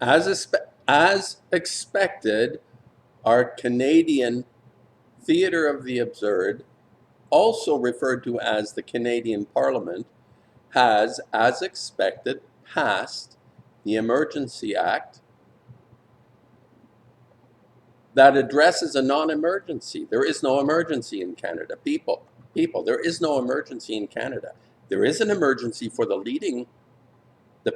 As expected, our Canadian Theatre of the Absurd, also referred to as the Canadian Parliament, has, as expected, passed the Emergency Act that addresses a non-emergency. There is no emergency in Canada. People, there is no emergency in Canada. There is an emergency for the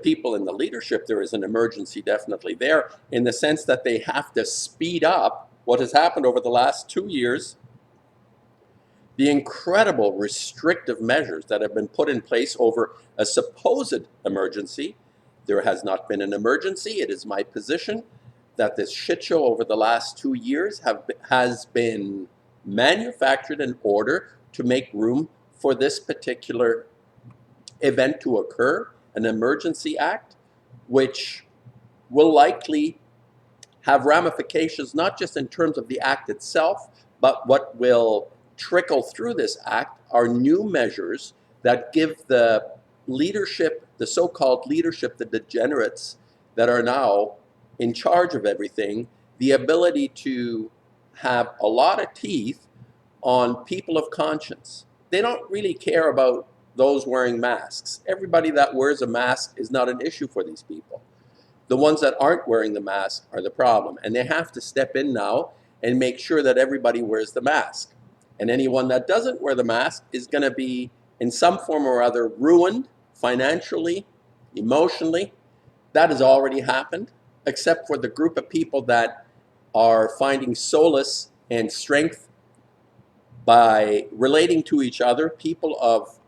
people in the leadership. There is an emergency definitely there in the sense that they have to speed up what has happened over the last 2 years, the incredible restrictive measures that have been put in place over a supposed emergency. There has not been an emergency. It is my position that this shit show over the last 2 years has been manufactured in order to make room for this particular event to occur, an emergency act, which will likely have ramifications not just in terms of the act itself, but what will trickle through this act are new measures that give the leadership, the so-called leadership, the degenerates that are now in charge of everything, the ability to have a lot of teeth on people of conscience. They don't really care about those wearing masks. Everybody that wears a mask is not an issue for these people. The ones that aren't wearing the mask are the problem. And they have to step in now and make sure that everybody wears the mask. And anyone that doesn't wear the mask is going to be, in some form or other, ruined financially, emotionally. That has already happened, except for the group of people that are finding solace and strength by relating to each other, people of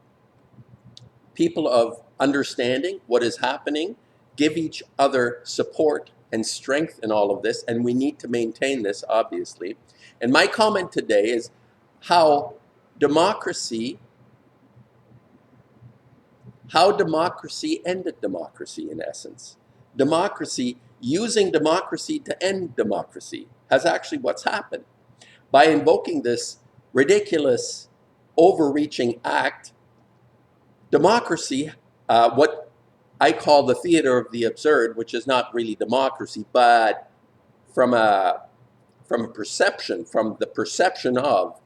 understanding what is happening, give each other support and strength in all of this, and we need to maintain this, obviously. And my comment today is how democracy ended democracy, in essence. Democracy, using democracy to end democracy, has actually what's happened. By invoking this ridiculous, overreaching act, democracy, what I call the theater of the absurd, which is not really democracy, but from the perception of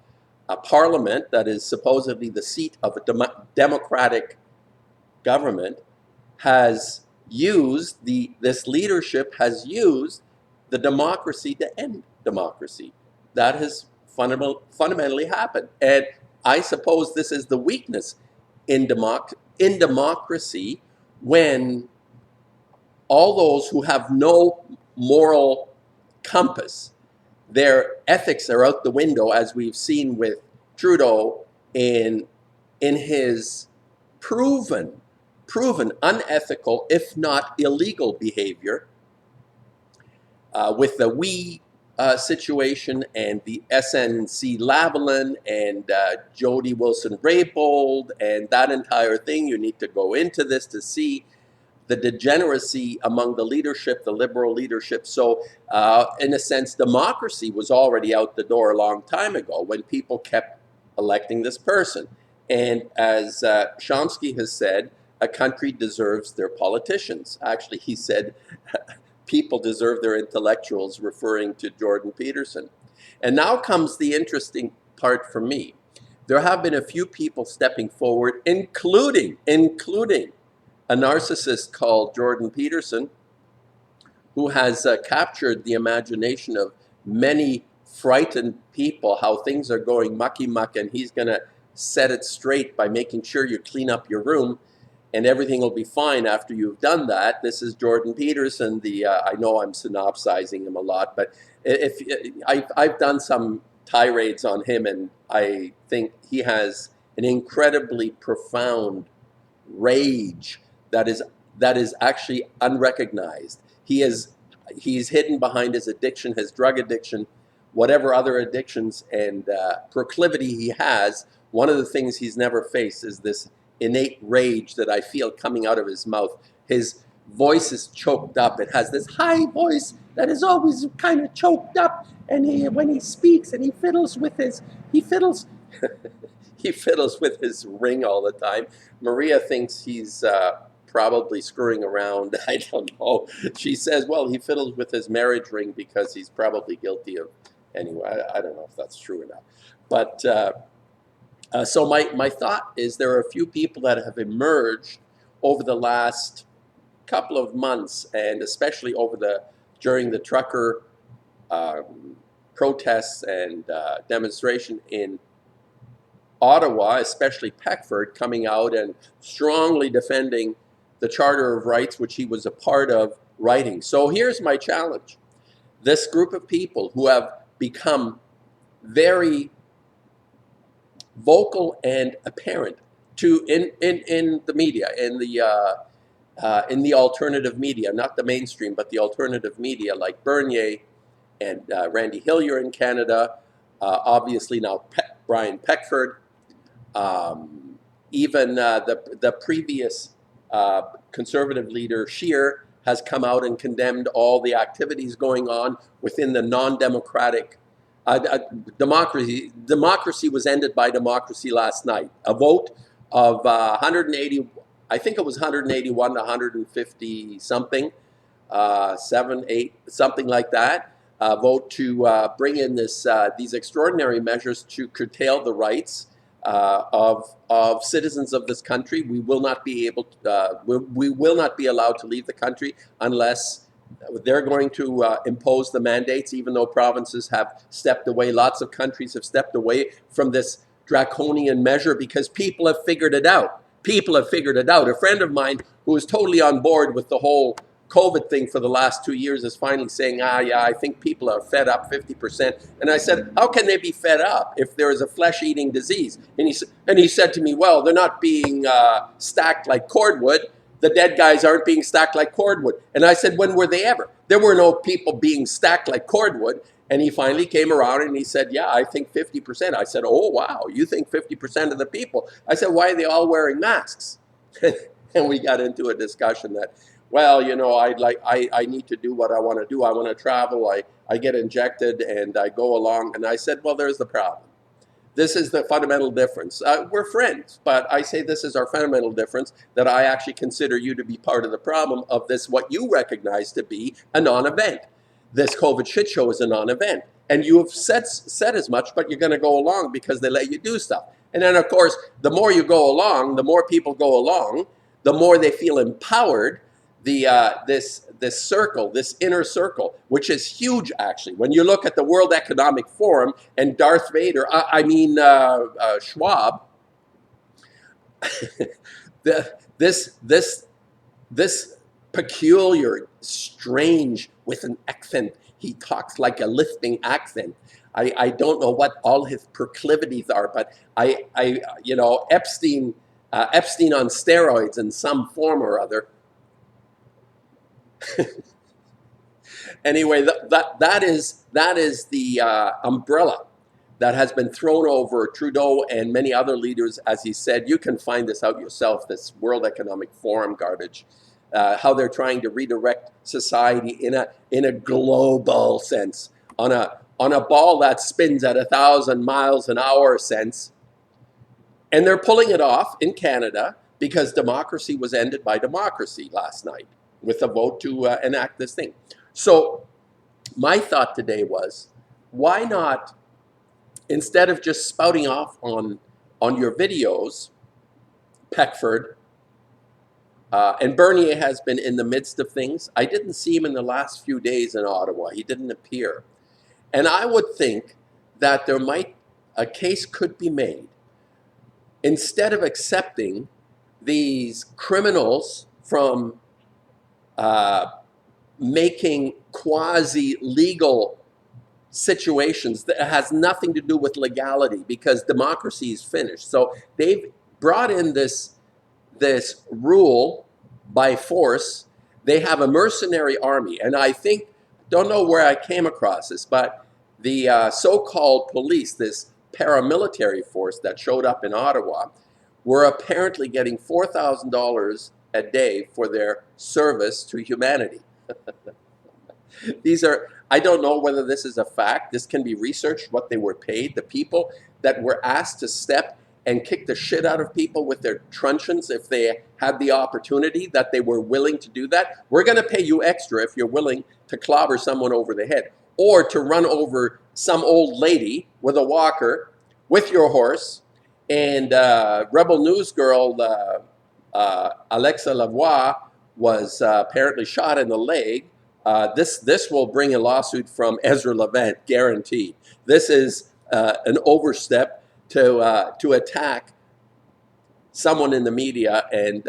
a parliament that is supposedly the seat of a democratic government, has used this leadership has used the democracy to end democracy. That has fundamentally happened, and I suppose this is the weakness in democracy, when all those who have no moral compass, their ethics are out the window, as we've seen with Trudeau in his proven unethical, if not illegal, behavior with the situation and the SNC Lavalin and Jody Wilson-Raybould and that entire thing. You need to go into this to see the degeneracy among the leadership, the liberal leadership. So in a sense, democracy was already out the door a long time ago when people kept electing this person. And as Chomsky has said, a country deserves their politicians. Actually, he said, people deserve their intellectuals, referring to Jordan Peterson. And now comes the interesting part for me. There have been a few people stepping forward, including a narcissist called Jordan Peterson, who has captured the imagination of many frightened people, how things are going mucky-muck, and he's going to set it straight by making sure you clean up your room, and everything will be fine after you've done that. This is Jordan Peterson. I know I'm synopsizing him a lot, but I've done some tirades on him, and I think he has an incredibly profound rage that is actually unrecognized. He's hidden behind his addiction, his drug addiction, whatever other addictions and proclivity he has. One of the things he's never faced is this innate rage that I feel coming out of his mouth. His voice is choked up. It has this high voice that is always kind of choked up, and when he speaks and he fiddles with his he fiddles with his ring all the time. Maria thinks he's probably screwing around. I don't know. She says, well, he fiddles with his marriage ring because he's probably guilty of, anyway, I don't know if that's true or not. But so my thought is there are a few people that have emerged over the last couple of months, and especially during the trucker protests and demonstration in Ottawa, especially Peckford, coming out and strongly defending the Charter of Rights, which he was a part of writing. So here's my challenge. This group of people who have become very vocal and apparent in the media, in the alternative media, not the mainstream, but the alternative media, like Bernier and Randy Hillier in Canada, obviously now Brian Peckford, even the previous Conservative leader Scheer has come out and condemned all the activities going on within the non-democratic democracy. Democracy was ended by democracy last night. A vote of 180, I think it was 181 to 150 something, 7, 8, something like that. Vote to bring in these extraordinary measures to curtail the rights of citizens of this country. We will not be able to, we will not be allowed to leave the country unless they're going to impose the mandates, even though provinces have stepped away. Lots of countries have stepped away from this draconian measure because people have figured it out. People have figured it out. A friend of mine who is totally on board with the whole COVID thing for the last 2 years is finally saying, yeah, I think people are fed up 50%. And I said, how can they be fed up if there is a flesh-eating disease? And he said to me, well, they're not being stacked like cordwood. The dead guys aren't being stacked like cordwood. And I said, when were they ever? There were no people being stacked like cordwood. And he finally came around and he said, yeah, I think 50%. I said, oh, wow, you think 50% of the people? I said, why are they all wearing masks? And we got into a discussion that, well, you know, I need to do what I want to do. I want to travel. I get injected and I go along. And I said, well, there's the problem. This is the fundamental difference. We're friends, but I say this is our fundamental difference, that I actually consider you to be part of the problem of this, what you recognize to be a non-event. This COVID shit show is a non-event. And you have said as much, but you're going to go along because they let you do stuff. And then, of course, the more you go along, the more people go along, the more they feel empowered. This circle, this inner circle, which is huge, actually. When you look at the World Economic Forum and Darth Vader, Schwab, this peculiar, strange, with an accent. He talks like a lisping accent. I don't know what all his proclivities are, but you know, Epstein on steroids in some form or other. Anyway, that is the umbrella that has been thrown over Trudeau and many other leaders. As he said, you can find this out yourself, this World Economic Forum garbage, how they're trying to redirect society in a global sense, on a ball that spins at 1,000 miles an hour sense. And they're pulling it off in Canada because democracy was ended by democracy last night with a vote to enact this thing. So my thought today was, why not, instead of just spouting off on your videos, Peckford, and Bernier has been in the midst of things. I didn't see him in the last few days in Ottawa. He didn't appear. And I would think that a case could be made, instead of accepting these criminals from making quasi-legal situations that has nothing to do with legality, because democracy is finished. So they've brought in this rule by force. They have a mercenary army, and I think, don't know where I came across this, but the so-called police, this paramilitary force that showed up in Ottawa, were apparently getting $4,000 a day for their service to humanity. These are, I don't know whether this is a fact. This can be researched, what they were paid. The people that were asked to step and kick the shit out of people with their truncheons if they had the opportunity, that they were willing to do that. We're going to pay you extra if you're willing to clobber someone over the head, or to run over some old lady with a walker with your horse. And Rebel News girl Alexa Lavoie was apparently shot in the leg. This will bring a lawsuit from Ezra Levant, guaranteed. This is an overstep to attack someone in the media and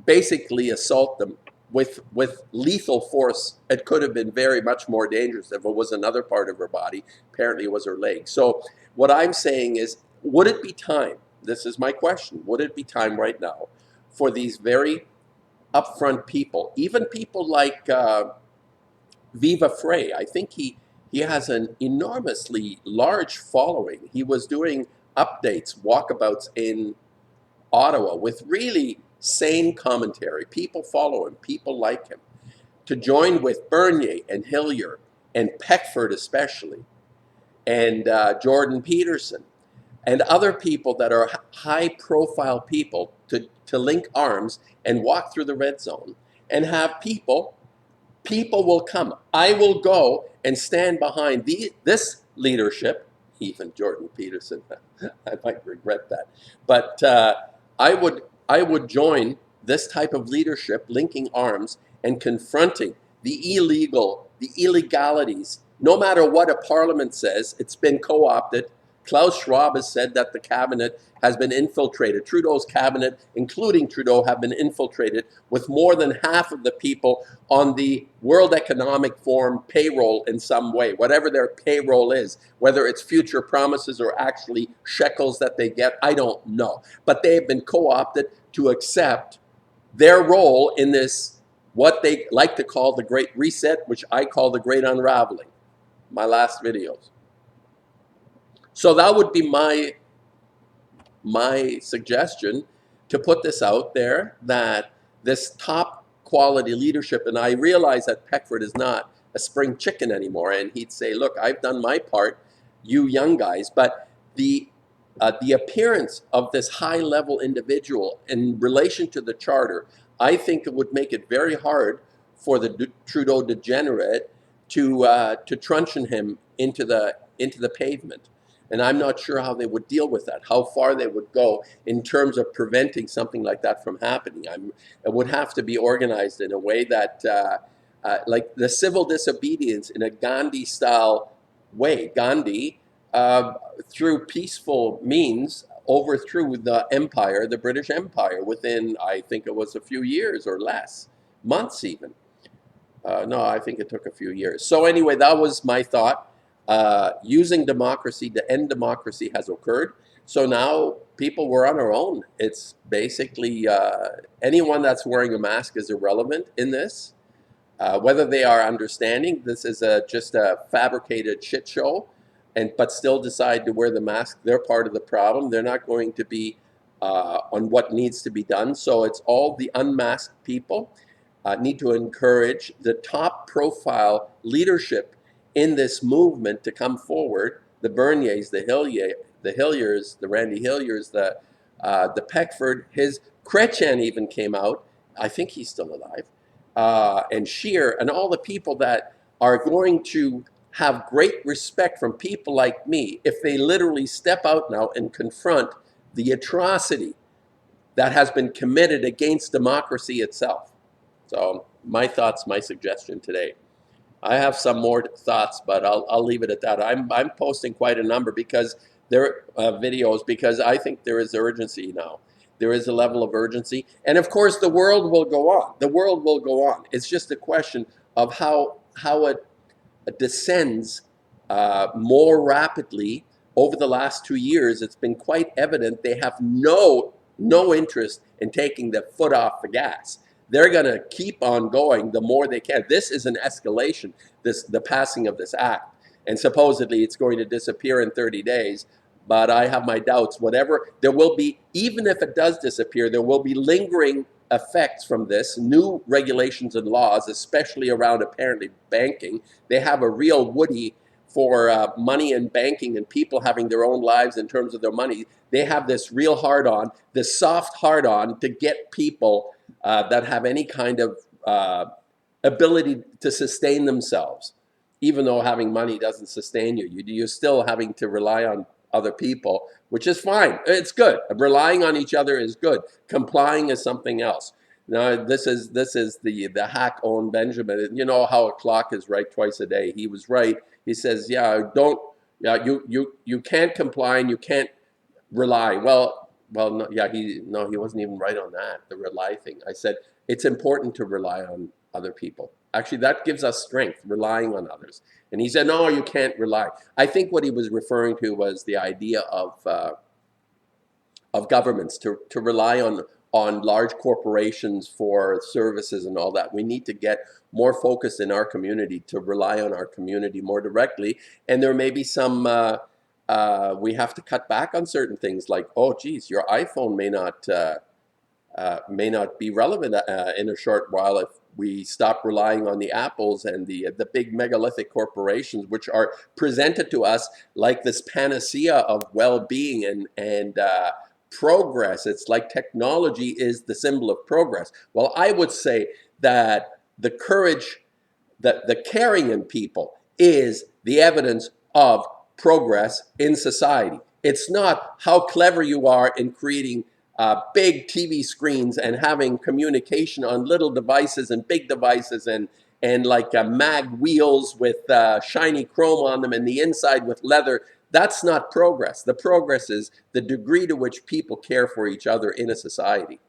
basically assault them with lethal force. It could have been very much more dangerous if it was another part of her body. Apparently it was her leg. So what I'm saying is, would it be time, this is my question, would it be time right now for these very upfront people, even people like Viva Frey? I think he has an enormously large following. He was doing updates, walkabouts in Ottawa with really sane commentary. People follow him, people like him. To join with Bernier and Hillier and Peckford especially, and Jordan Peterson, and other people that are high-profile people, to link arms and walk through the red zone and have people will come. I will go and stand behind this leadership, even Jordan Peterson. I might regret that. But I would join this type of leadership, linking arms and confronting the illegalities. No matter what a parliament says, it's been co-opted. Klaus Schwab has said that the cabinet has been infiltrated. Trudeau's cabinet, including Trudeau, have been infiltrated with more than half of the people on the World Economic Forum payroll in some way, whatever their payroll is, whether it's future promises or actually shekels that they get, I don't know. But they have been co-opted to accept their role in this, what they like to call the Great Reset, which I call the Great Unraveling, my last videos. So that would be my suggestion, to put this out there, that this top quality leadership, and I realize that Peckford is not a spring chicken anymore, and he'd say, look, I've done my part, you young guys, but the appearance of this high-level individual in relation to the charter, I think it would make it very hard for the Trudeau degenerate to truncheon him into the pavement. And I'm not sure how they would deal with that, how far they would go in terms of preventing something like that from happening. It would have to be organized in a way that, like the civil disobedience in a Gandhi-style way. Gandhi, through peaceful means, overthrew the empire, the British Empire, within, I think it was a few years or less, months even. No, I think it took a few years. So anyway, that was my thought. Using democracy to end democracy has occurred. So now people were on our own. It's basically anyone that's wearing a mask is irrelevant in this. Whether they are understanding this is just a fabricated shit show, but still decide to wear the mask, they're part of the problem. They're not going to be on what needs to be done. So it's all the unmasked people need to encourage the top profile leadership in this movement to come forward. The Berniers, the Hilliers, the Randy Hilliers, the Peckford, his Chrétien even came out. I think he's still alive. And Scheer, and all the people that are going to have great respect from people like me if they literally step out now and confront the atrocity that has been committed against democracy itself. So my thoughts, my suggestion today. I have some more thoughts, but I'll leave it at that. I'm posting quite a number because there videos, because I think there is urgency now. There is a level of urgency, and of course the world will go on. The world will go on. It's just a question of how it descends more rapidly over the last 2 years. It's been quite evident they have no interest in taking the foot off the gas. They're going to keep on going the more they can. This is an escalation, the passing of this act. And supposedly it's going to disappear in 30 days. But I have my doubts. Whatever, there will be, even if it does disappear, there will be lingering effects from this, new regulations and laws, especially around apparently banking. They have a real woody money and banking and people having their own lives in terms of their money. They have this real hard on, this soft hard on to get people that have any kind of ability to sustain themselves. Even though having money doesn't sustain you, you're still having to rely on other people, which is fine. It's good. Relying on each other is good. Complying is something else. Now, this is the hack Owen Benjamin. You know how a clock is right twice a day. He was right. He says, yeah, don't, yeah, you can't comply and you can't rely. Well, no, yeah, he wasn't even right on that. The rely thing. I said it's important to rely on other people. Actually, that gives us strength, relying on others. And he said, no, you can't rely. I think what he was referring to was the idea of governments to rely on large corporations for services and all that. We need to get more focused in our community to rely on our community more directly. And there may be some, we have to cut back on certain things like, oh, geez, your iPhone may not be relevant in a short while if we stop relying on the Apples and the big megalithic corporations, which are presented to us like this panacea of well-being and progress. It's like technology is the symbol of progress. Well, I would say that the courage, that the caring in people is the evidence of progress in society. It's not how clever you are in creating big TV screens and having communication on little devices and big devices and like mag wheels with shiny chrome on them and the inside with leather. That's not progress. The progress is the degree to which people care for each other in a society.